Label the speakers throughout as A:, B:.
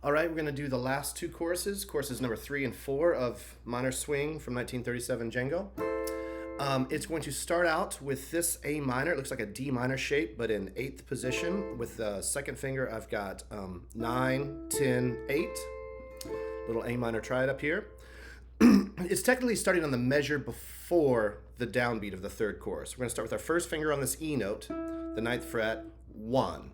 A: All right, we're going to do the last two courses number 3 and 4 of Minor Swing from 1937 Django. It's going to start out with this A minor. It looks like a D minor shape, but in 8th position. With the second finger, I've got 9, 10, 8. Little A minor triad up here. It's technically starting on the measure before the downbeat of the third chorus. We're going to start with our first finger on this E note, the 9th fret, 1.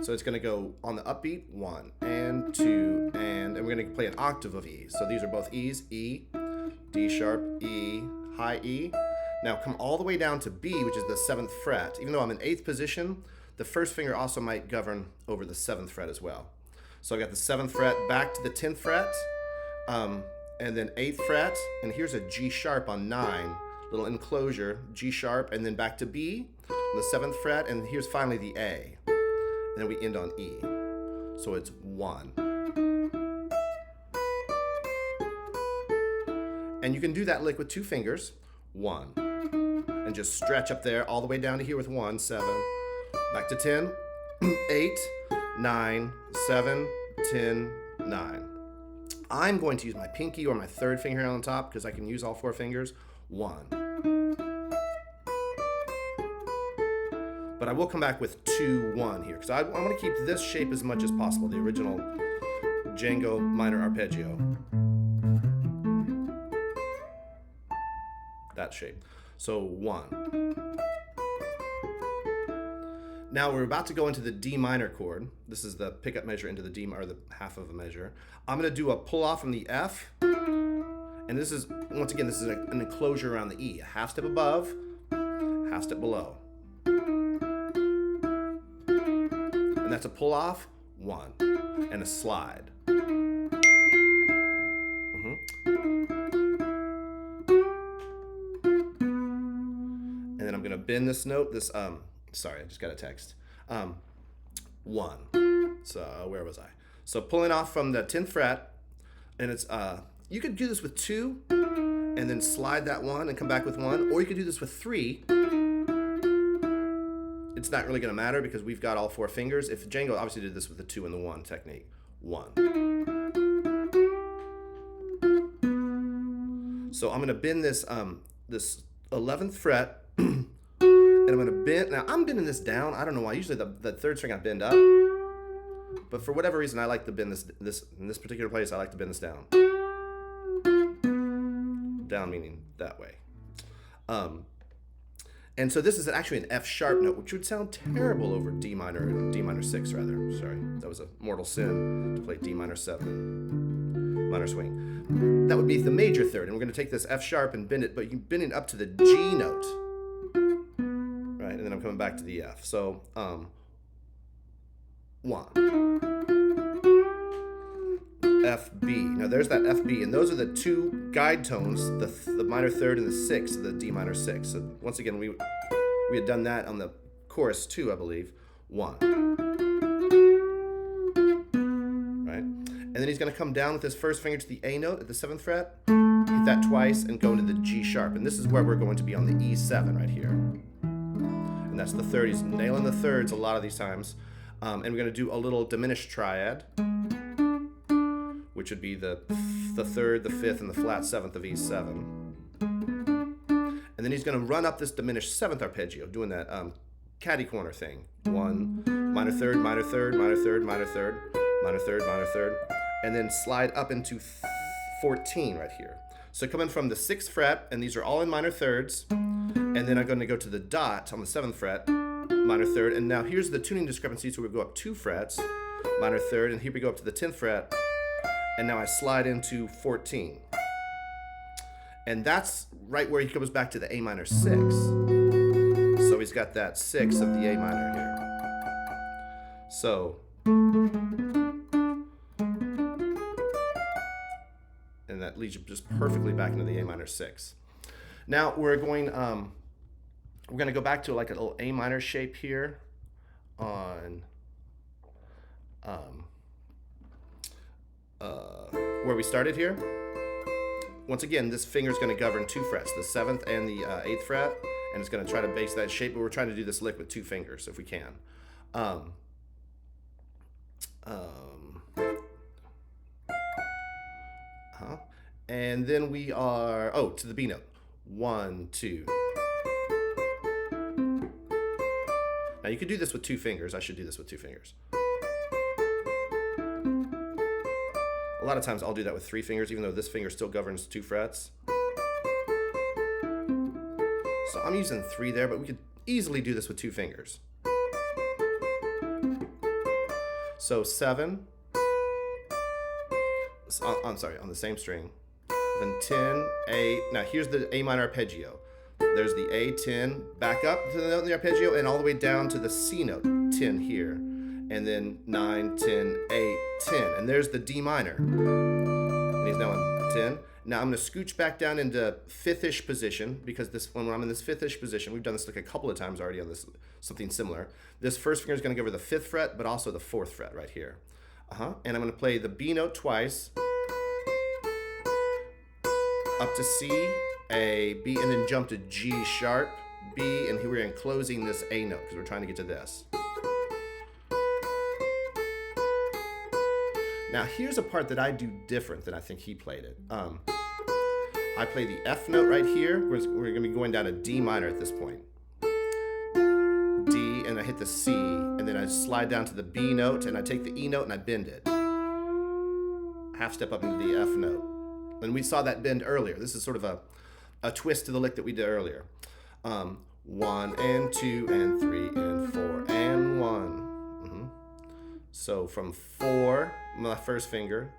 A: So it's going to go on the upbeat, 1 and 2, and we're going to play an octave of E. So these are both E's, E, D sharp, E, high E. Now come all the way down to B, which is the 7th fret. Even though I'm in 8th position, the first finger also might govern over the 7th fret as well. So I got the 7th fret back to the 10th fret, and then 8th fret, and here's a G sharp on 9, little enclosure, G sharp, and then back to B, on the 7th fret, and here's finally the A. And then we end on E. So it's 1. And you can do that lick with 2 fingers, 1. And just stretch up there all the way down to here with 1, 7. Back to 10, 8, 9, 7, 10, 9. I'm going to use my pinky or my third finger on top because I can use all 4 fingers, 1. But I will come back with 2, 1 here because I want to keep this shape as much as possible, the original Django minor arpeggio. That shape. So 1. Now we're about to go into the D minor chord. This is the pickup measure into the D, or the half of a measure. I'm going to do a pull off from the F. And this is, once again, this is an enclosure around the E. A half step above, half step below. And that's a pull off, 1, and a slide. And then I'm gonna bend this note. Sorry, I just got a text. 1. So where was I? So pulling off from the 10th fret, and it's you could do this with 2, and then slide that 1 and come back with 1, or you could do this with 3. It's not really going to matter because we've got all 4 fingers. If Django obviously did this with the 2 and the 1 technique. 1. So I'm going to bend this this 11th fret, and I'm going to bend. Now I'm bending this down. I don't know why. Usually the third string I bend up, but for whatever reason I like to bend this in this particular place. I like to bend this down. Down meaning that way. And so this is actually an F sharp note, which would sound terrible over D minor and D minor 6 rather. Sorry, that was a mortal sin to play D minor 7 minor swing. That would be the major third, and we're going to take this F sharp and bend it, but you can bend it up to the G note, right? And then I'm coming back to the F. So 1. F, B. Now there's that F, B, and those are the 2 guide tones, the minor third and the 6th of the D minor 6. So once again, we had done that on the chorus 2, I believe. 1. Right? And then he's going to come down with his first finger to the A note at the 7th fret, hit that twice, and go into the G sharp. And this is where we're going to be on the E7 right here. And that's the third. He's nailing the thirds a lot of these times. And we're going to do a little diminished triad, which would be the 3rd, the 5th, and the flat 7th of E7. And then he's going to run up this diminished 7th arpeggio, doing that caddy corner thing. 1, minor third, minor third, minor third, minor third, minor third, minor third, and then slide up into 14 right here. So coming from the 6th fret, and these are all in minor thirds, and then I'm going to go to the dot on the 7th fret, minor third, and now here's the tuning discrepancy, so we go up 2 frets, minor third, and here we go up to the 10th fret, and now I slide into 14. And that's right where he comes back to the A minor 6. So he's got that 6 of the A minor here. So, and that leads you just perfectly back into the A minor 6. Now we're going to go back to like a little A minor shape here on where we started here. Once again, this finger is going to govern 2 frets, the 7th and the 8th fret, and it's going to try to base that shape, but we're trying to do this lick with 2 fingers if we can. And then we are, oh, to the B note. 1, 2. Now you could do this with 2 fingers. I should do this with 2 fingers. A lot of times I'll do that with 3 fingers, even though this finger still governs 2 frets. So I'm using 3 there, but we could easily do this with 2 fingers. So 7. I'm sorry, on the same string. Then 10, A. Now here's the A minor arpeggio. There's the A, 10, back up to the note in the arpeggio, and all the way down to the C note, 10 here. And then 9, 10, 8, 10. And there's the D minor. And he's now on 10. Now I'm going to scooch back down into 5th-ish position, because when I'm in this 5th-ish position, we've done this like a couple of times already on this, something similar. This first finger is going to go over the 5th fret, but also the 4th fret right here. And I'm going to play the B note twice, up to C, A, B, and then jump to G sharp, B, and here we're enclosing this A note because we're trying to get to this. Now here's a part that I do different than I think he played it. I play the F note right here. We're going to be going down to D minor at this point. D, and I hit the C, and then I slide down to the B note, and I take the E note and I bend it. Half step up into the F note. And we saw that bend earlier. This is sort of a twist to the lick that we did earlier. 1 and 2 and 3 and 4 and 1. So from 4, my first finger,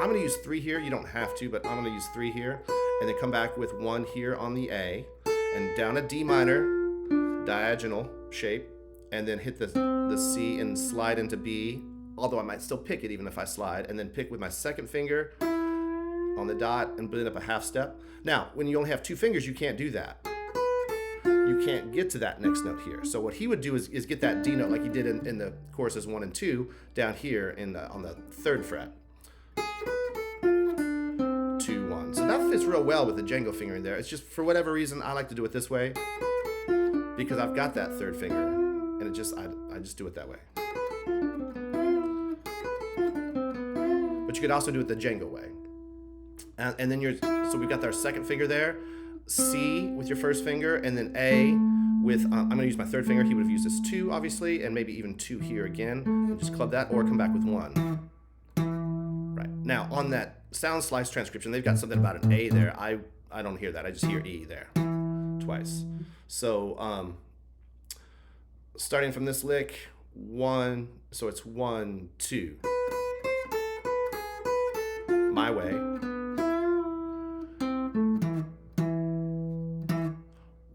A: I'm going to use 3 here. You don't have to, but I'm going to use 3 here. And then come back with 1 here on the A. And down a D minor, diagonal shape. And then hit the C and slide into B. Although I might still pick it even if I slide. And then pick with my second finger on the dot and blend up a half step. Now, when you only have 2 fingers, you can't do that. You can't get to that next note here. So what he would do is get that D note like he did in the choruses 1 and 2 down here on the 3rd fret. 2, 1. So that fits real well with the Django fingering there. It's just for whatever reason I like to do it this way because I've got that 3rd finger and I just do it that way. But you could also do it the Django way. And then so we've got our second finger there. C with your first finger, and then A with, I'm going to use my 3rd finger. He would have used this 2, obviously, and maybe even 2 here again. And just club that, or come back with 1. Right. Now, on that sound slice transcription, they've got something about an A there. I don't hear that. I just hear E there twice. So, starting from this lick, 1, so it's 1, 2. My way.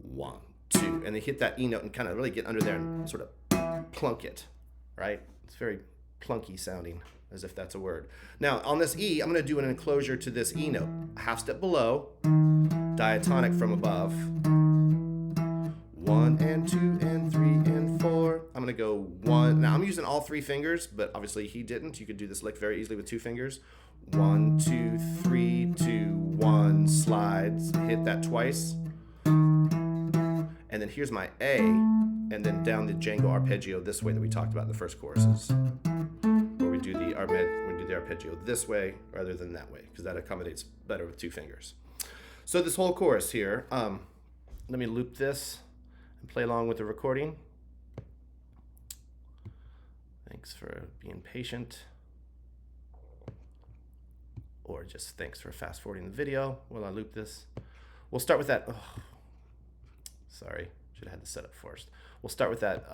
A: 1, 2, and they hit that E note and kind of really get under there and sort of plunk it, right? It's very plunky sounding, as if that's a word. Now, on this E, I'm going to do an enclosure to this E note. A half step below, diatonic from above. 1 and 2 and 3 and 4. I'm going to go 1. Now, I'm using all 3 fingers, but obviously he didn't. You could do this lick very easily with 2 fingers. 1, 2, 3, 2, 1, slides, hit that twice. And then here's my A, and then down the Django arpeggio this way that we talked about in the first choruses, where we do the arpeggio this way rather than that way, because that accommodates better with 2 fingers. So this whole chorus here, let me loop this and play along with the recording. Thanks for being patient, or just thanks for fast forwarding the video while I loop this. We'll start with that. Oh, sorry, should have had the setup first. We'll start with that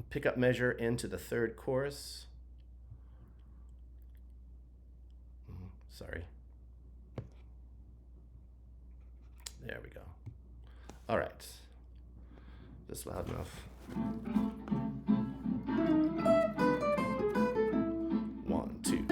A: pickup measure into the 3rd chorus. Sorry. There we go. All right. This loud enough. 1, 2.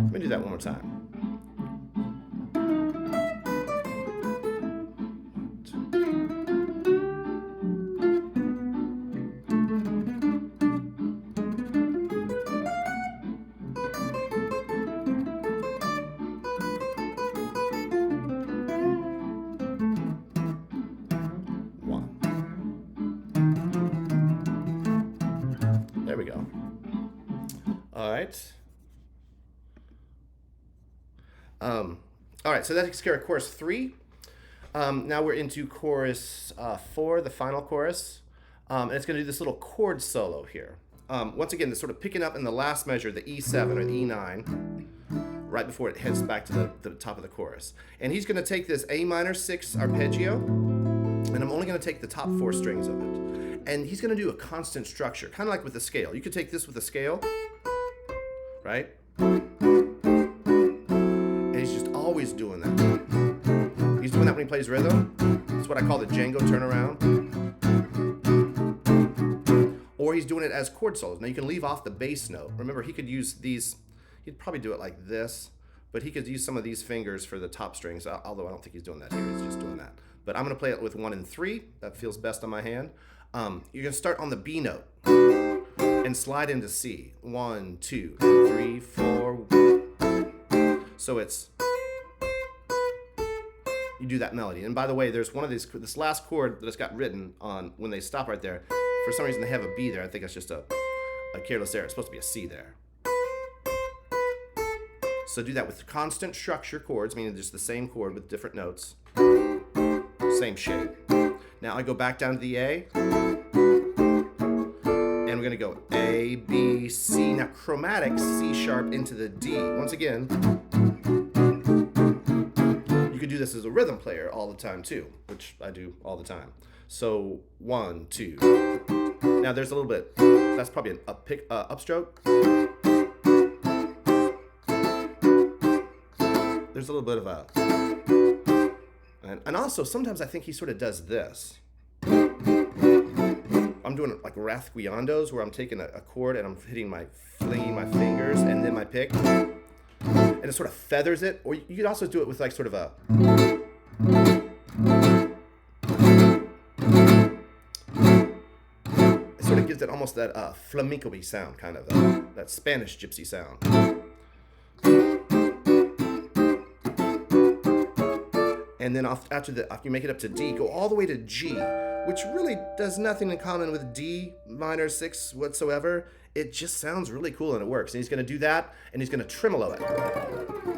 A: Let me do that one more time. All right. All right, so that takes care of chorus 3. Now we're into chorus 4, the final chorus. And it's going to do this little chord solo here. Once again, it's sort of picking up in the last measure, the E7 or the E9, right before it heads back to the top of the chorus. And he's going to take this A minor 6 arpeggio, and I'm only going to take the top 4 strings of it. And he's going to do a constant structure, kind of like with a scale. You could take this with a scale, right? And he's just always doing that. He's doing that when he plays rhythm. It's what I call the Django turnaround. Or he's doing it as chord solos. Now you can leave off the bass note. Remember, he could use these, he'd probably do it like this, but he could use some of these fingers for the top strings, although I don't think he's doing that here, he's just doing that. But I'm gonna play it with 1 and 3. That feels best on my hand. You're gonna start on the B note and slide into C. 1, 2, 3, 4. So it's, you do that melody. And by the way, there's one of these, this last chord that it's got written on, when they stop right there, for some reason they have a B there. I think it's just a careless error. It's supposed to be a C there. So do that with constant structure chords, meaning just the same chord with different notes. Same shape. Now I go back down to the A. And we're gonna go A, B, C. Now chromatic C sharp into the D. Once again, you could do this as a rhythm player all the time too, which I do all the time. So 1, 2. Now there's a little bit, that's probably an upstroke. There's a little bit of a, and also sometimes I think he sort of does this. I'm doing it like Rathguiandos, where I'm taking a chord and I'm flinging my fingers and then my pick, and it sort of feathers it. Or you could also do it with like sort of a, it sort of gives it almost that flamenco-y sound, kind of that Spanish gypsy sound. And then after you make it up to D, go all the way to G, which really does nothing in common with D minor 6 whatsoever. It just sounds really cool and it works. And he's going to do that, and he's going to tremolo it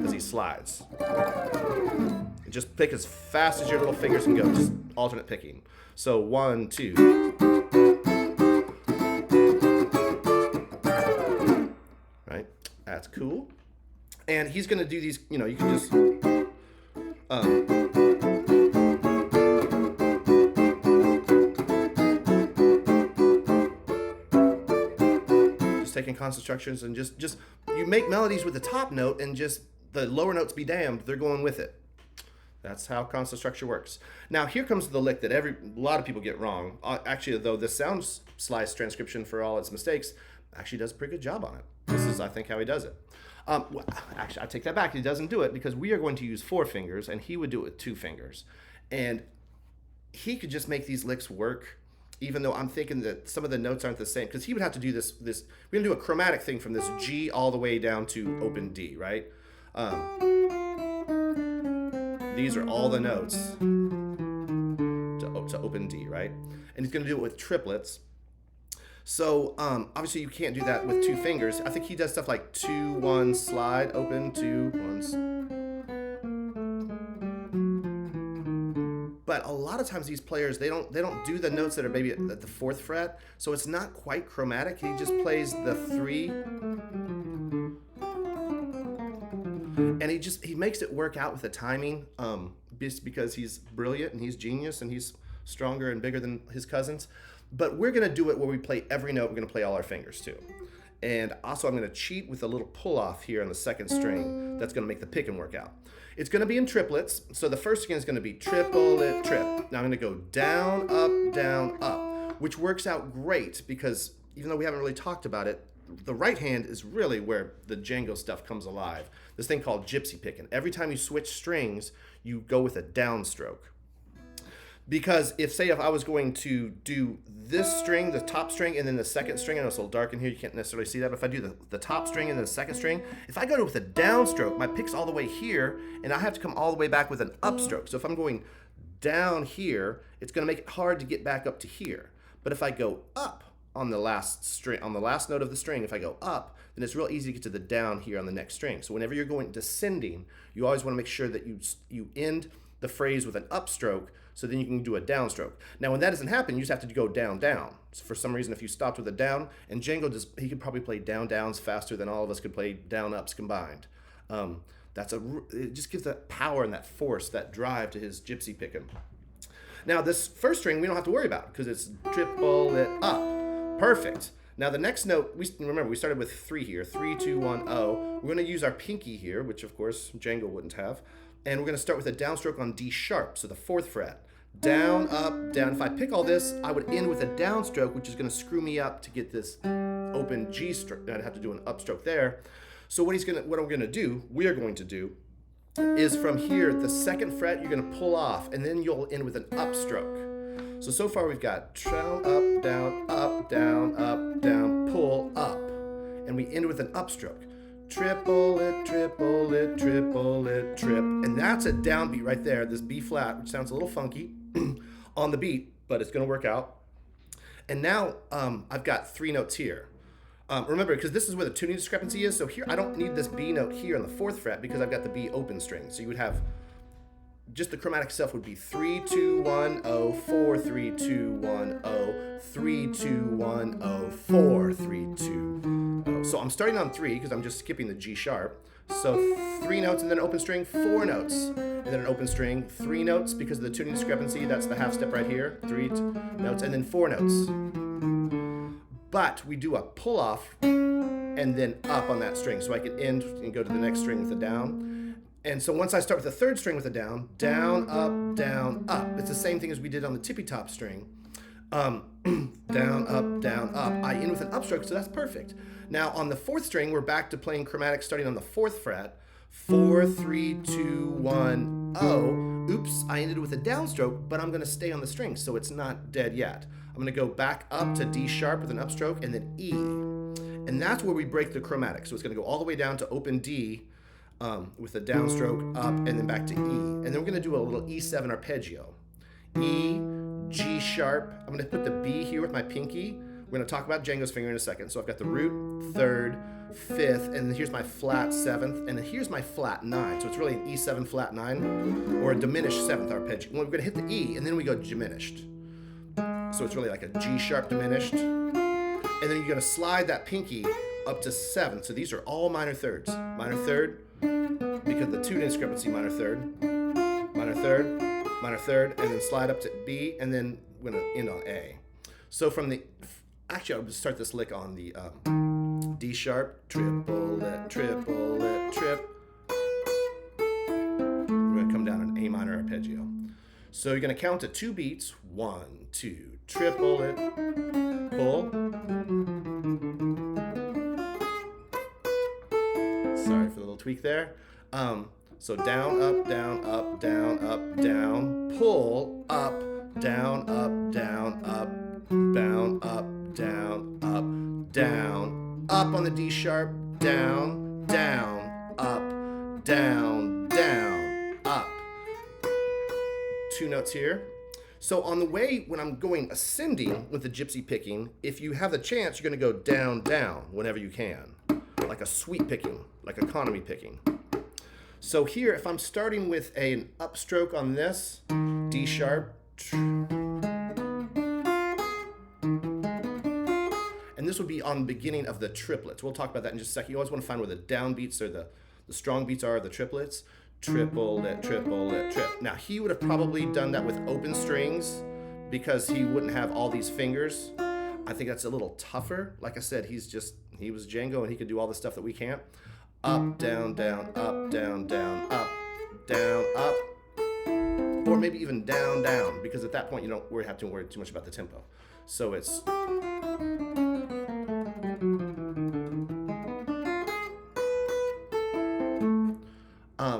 A: as he slides. And just pick as fast as your little fingers can go, just alternate picking. So 1, 2. Right? That's cool. And he's going to do these, you know, you can just... taking constant structures and just you make melodies with the top note and just the lower notes be damned, they're going with it. That's how constant structure works. Now here comes the lick that a lot of people get wrong. Actually, though, the sound slice transcription, for all its mistakes, actually does a pretty good job on it. This is, I think, how he does it. Well, actually, I take that back. He doesn't do it because we are going to use 4 fingers, and he would do it with 2 fingers. And he could just make these licks work, even though I'm thinking that some of the notes aren't the same, because he would have to do this. We're gonna do a chromatic thing from this G all the way down to open D, right? These are all the notes to open D, right? And he's gonna do it with triplets. So obviously you can't do that with 2 fingers. I think he does stuff like 2, 1, slide, open, 2, 1. But a lot of times these players, they don't do the notes that are maybe at the 4th fret, so it's not quite chromatic. He just plays the 3, and he makes it work out with the timing, just because he's brilliant and he's genius and he's stronger and bigger than his cousins. But we're gonna do it where we play every note. We're gonna play all our fingers too. And also I'm gonna cheat with a little pull off here on the 2nd string that's gonna make the picking work out. It's gonna be in triplets. So the first string is gonna be triplet, trip. Now I'm gonna go down, up, which works out great because even though we haven't really talked about it, the right hand is really where the Django stuff comes alive. This thing called gypsy picking. Every time you switch strings, you go with a downstroke. Because if I was going to do this string, the top string, and then the 2nd string, I know it's a little dark in here, you can't necessarily see that, but if I do the top string and then the 2nd string, if I go with a downstroke, my pick's all the way here, and I have to come all the way back with an upstroke. So if I'm going down here, it's gonna make it hard to get back up to here. But if I go up on the last string, on the last note of the string. If I go up, then it's real easy to get to the down here on the next string. So whenever you're going descending, you always want to make sure that you end the phrase with an upstroke, so then you can do a downstroke. Now, when that doesn't happen, you just have to go down, down. So for some reason, if you stopped with a down, and Django he could probably play down, downs faster than all of us could play down, ups combined. It just gives that power and that force, that drive to his gypsy picking. Now, this first string we don't have to worry about because it's triple it up. Perfect. Now, the next note, remember, we started with 3 here. 3, 2, 1, O. We're going to use our pinky here, which, of course, Django wouldn't have. And we're going to start with a downstroke on D sharp, so the 4th fret. Down, up, down. If I pick all this, I would end with a downstroke, which is going to screw me up to get this open G stroke. I'd have to do an upstroke there. So what we're going to do is from here, the 2nd fret, you're going to pull off, and then you'll end with an upstroke. So far we've got down, up, down, pull, up. And we end with an upstroke. Triple it, triple it, triple it, trip. And that's a downbeat right there, this B flat, which sounds a little funky on the beat, but it's going to work out. And now I've got 3 notes here. Remember, because this is where the tuning discrepancy is, so here I don't need this B note here on the 4th fret because I've got the B open string. So you would have, just the chromatic itself would be 3, 2, 1, 0, 4, 3, 2, 1, 0, 3, 2, 1, 0, 4, 3, 2, 0. So I'm starting on 3 because I'm just skipping the G sharp. So 3 notes and then an open string, 4 notes, and then an open string, 3 notes because of the tuning discrepancy. That's the half step right here. 3 notes and then 4 notes. But we do a pull off and then up on that string. So I can end and go to the next string with a down. And so once I start with the 3rd string with a down, down, up, down, up. It's the same thing as we did on the tippy top string. Down, up. I end with an upstroke, so that's perfect. Now on the 4th string, we're back to playing chromatic starting on the 4th fret. 4, 3, 2, 1, 0. Oops, I ended with a downstroke, but I'm going to stay on the string, so it's not dead yet. I'm going to go back up to D sharp with an upstroke and then E. And that's where we break the chromatic. So it's going to go all the way down to open D with a downstroke up and then back to E. And then we're going to do a little E7 arpeggio. E, G sharp. I'm going to put the B here with my pinky. We're going to talk about Django's finger in a second. So I've got the root, 3rd, 5th, and then here's my flat 7th, and then here's my flat 9. So it's really an E7 flat 9 or a diminished 7th arpeggio. Well, we're going to hit the E, and then we go diminished. So it's really like a G sharp diminished. And then you're going to slide that pinky up to 7. So these are all minor thirds. Minor 3rd, because of the tune discrepancy, minor 3rd, minor 3rd, minor 3rd, and then slide up to B, and then we're going to end on A. So from the, actually I'll start this lick on the D sharp, triple it, trip. We're going to come down an A minor arpeggio. So you're going to count to 2 beats. 1, 2, triple it, pull. Sorry for the little tweak there. So down, up, down, up, down, up, down, pull, up, down, up, down, up, down, up, down, up, down, up on the D sharp, down, down, up, down, down, up. 2 notes here. So on the way, when I'm going ascending with the gypsy picking, if you have the chance, you're going to go down, down whenever you can, like a sweep picking, like economy picking. So here, if I'm starting with an upstroke on this, D sharp, and this would be on the beginning of the triplets. We'll talk about that in just a second. You always want to find where the down beats or the strong beats are, the triplets. Triple it, trip. Now, he would have probably done that with open strings because he wouldn't have all these fingers. I think that's a little tougher. Like I said, he was Django and he could do all the stuff that we can't. Up, down, down, up, down, down, up, down, up. Or maybe even down, down, because at that point you don't have to worry too much about the tempo. So it's...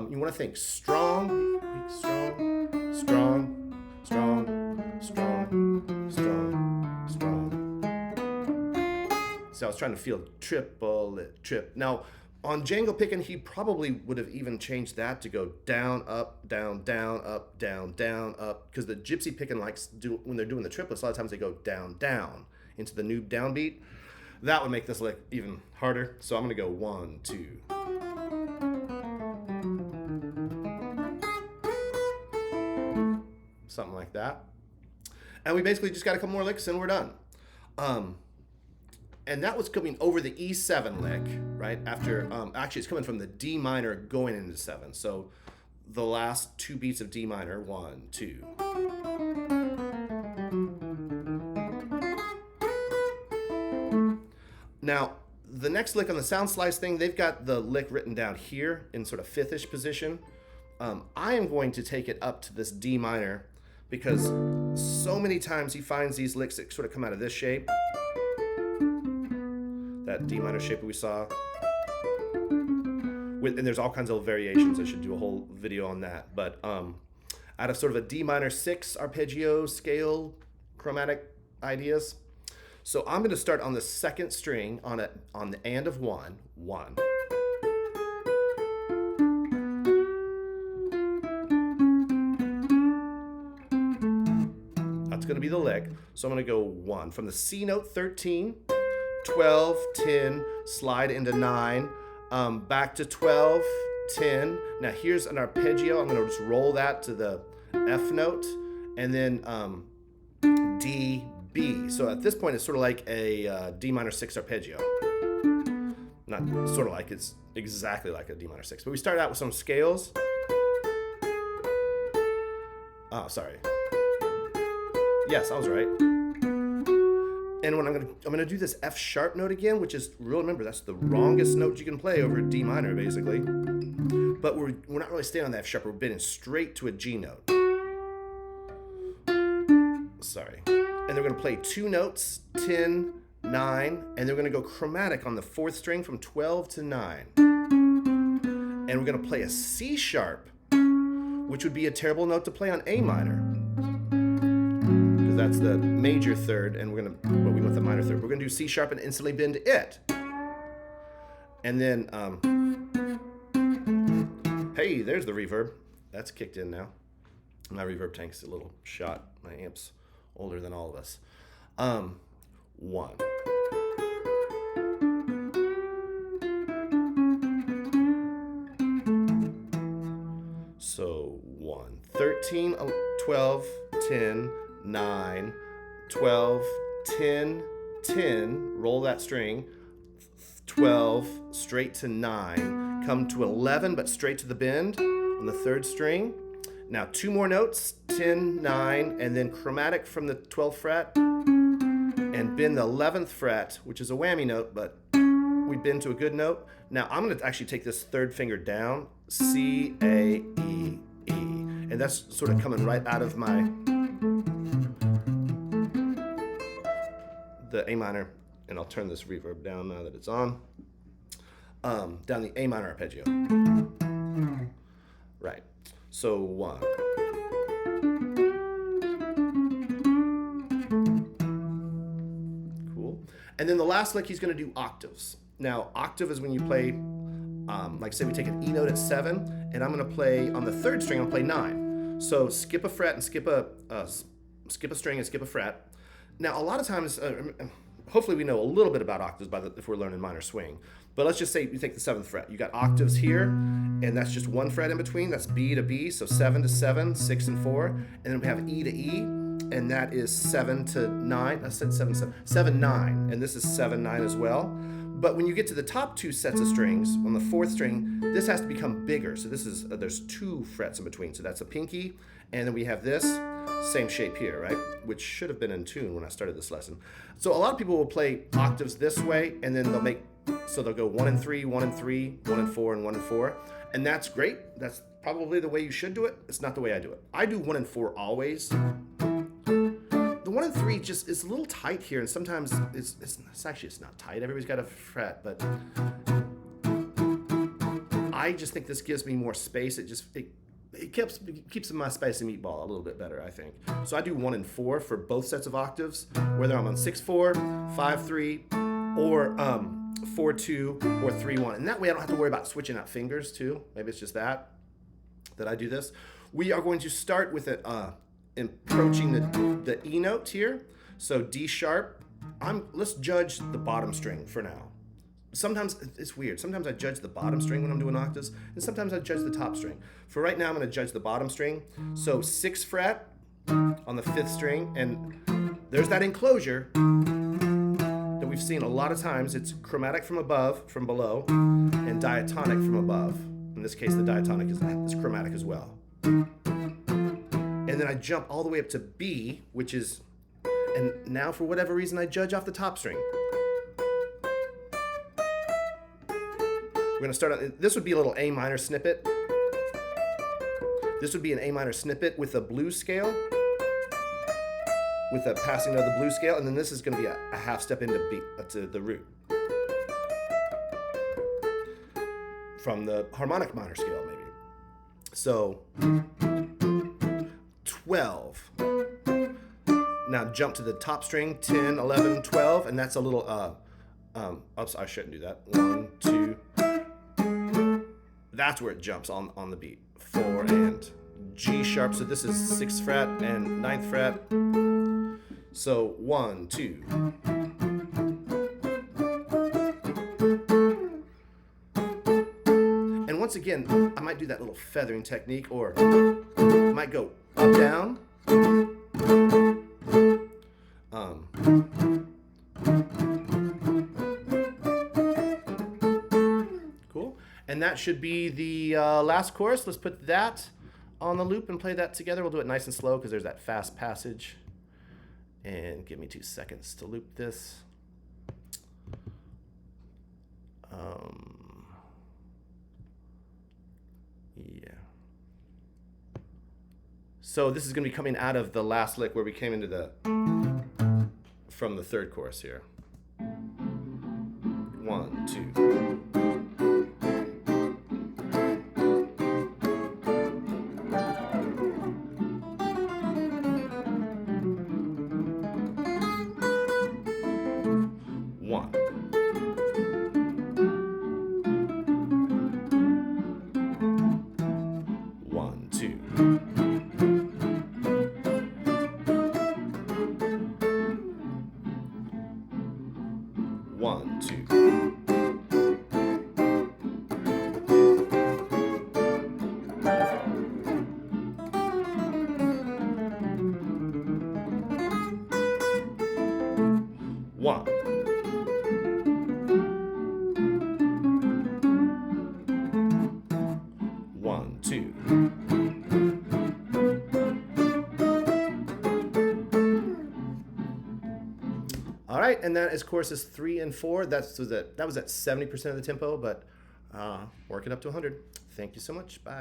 A: you want to think strong, strong, strong, strong, strong, strong, strong. So I was trying to feel triple it, trip. Now, on Django picking, he probably would have even changed that to go down, up, down, down, up, down, down, up. Because the gypsy picking likes when they're doing the triplets, a lot of times they go down, down into the noob downbeat. That would make this lick even harder. So I'm gonna go 1, 2. Something like that. And we basically just got a couple more licks and we're done. And that was coming over the E7 lick, right? After, actually it's coming from the D minor going into 7. So the last 2 beats of D minor, 1, 2. Now, the next lick on the sound slice thing, they've got the lick written down here in sort of 5th-ish position. I am going to take it up to this D minor because so many times he finds these licks that sort of come out of this shape. That D minor shape that we saw. And there's all kinds of variations. I should do a whole video on that. But out of sort of a D minor 6 arpeggio scale chromatic ideas. So I'm going to start on the 2nd string on the and of 1, 1. That's going to be the lick. So I'm going to go 1 from the C note 13, 12, 10, slide into 9, back to 12, 10. Now here's an arpeggio. I'm going to just roll that to the F note and then D, B. So at this point, it's sort of like a D minor 6 arpeggio. Not sort of like, it's exactly like a D minor 6. But we start out with some scales. Oh, sorry. Yes, I was right. And when I'm gonna do this F sharp note again, which is remember that's the wrongest note you can play over D minor, basically. But we're not really staying on the F sharp. We're bending straight to a G note. Sorry. And they're going to play 2 notes, 10, 9, and they're going to go chromatic on the 4th string from 12 to 9. And we're going to play a C sharp, which would be a terrible note to play on A minor. Because that's the major 3rd, and but we want the minor 3rd. We're going to do C sharp and instantly bend it. And then, hey, there's the reverb. That's kicked in now. My reverb tank's a little shot. My amp's older than all of us. 1. So 1, 13, 12, 10, 9, 12, 10, 10, roll that string, 12, straight to 9, come to 11, but straight to the bend on the 3rd string. Now 2 more notes, 10, 9, and then chromatic from the 12th fret, and bend the 11th fret, which is a whammy note, but we bend to a good note. Now I'm going to actually take this 3rd finger down, C, A, E, E, and that's sort of coming right out of the A minor, and I'll turn this reverb down now that it's on, down the A minor arpeggio. Right. So 1. Cool. And then the last lick, he's going to do octaves. Now, octave is when you play, like say we take an E note at 7, and I'm going to play on the 3rd string, I'll play 9. So skip a fret and skip a string and skip a fret. Now, a lot of times, hopefully we know a little bit about octaves if we're learning minor swing. But let's just say you take the 7th fret. You got octaves here, and that's just 1 fret in between. That's B to B, so 7 to 7, 6 and 4. And then we have E to E, and that is 7 to 9. I said 7, 7, 7, 9, and this is 7, 9 as well. But when you get to the top 2 sets of strings, on the 4th string, this has to become bigger. So this is, there's 2 frets in between. So that's a pinky, and then we have this same shape here, right? Which should have been in tune when I started this lesson. So a lot of people will play octaves this way, and then they'll go 1 and 3, 1 and 3, 1 and 4, and 1 and 4. And that's great. That's probably the way you should do it. It's not the way I do it. I do 1 and 4 always. The 1 and 3 just is a little tight here, and sometimes it's not tight. Everybody's got a fret, but I just think this gives me more space. It keeps my spicy meatball a little bit better, I think. So I do 1 and 4 for both sets of octaves, whether I'm on 6/4, 5/3, or 4/2 or 3/1. And that way I don't have to worry about switching out fingers too. Maybe it's just that I do this. We are going to start with it approaching the E note here. So D sharp, let's judge the bottom string for now. Sometimes it's weird. Sometimes I judge the bottom string when I'm doing octaves, and sometimes I judge the top string. For right now, I'm going to judge the bottom string. So 6th fret on the 5th string, and there's that enclosure that we've seen a lot of times. It's chromatic from above, from below, and diatonic from above. In this case, the diatonic is chromatic as well. And then I jump all the way up to B, which is, and now for whatever reason, I judge off the top string. We're going to start on, this would be a little A minor snippet. This would be an A minor snippet with a blues scale, with a passing of the blues scale, and then this is going to be a half step into B, to the root. From the harmonic minor scale, maybe. So, 12. Now jump to the top string, 10, 11, 12, and that's a little, oops, I shouldn't do that. 1, 2, that's where it jumps on the beat. 4 and G sharp. So this is 6th fret and 9th fret. So 1, 2. And once again, I might do that little feathering technique, or I might go up, down. Cool. And that should be the last chorus. Let's put that on the loop and play that together. We'll do it nice and slow because there's that fast passage. And give me 2 seconds to loop this. Yeah. So this is going to be coming out of the last lick where we came into from the 3rd chorus here. 1, 2. One, two. One. One, two. All right, and that is courses 3 and 4. That was at 70% of the tempo, but work it up to 100. Thank you so much. Bye.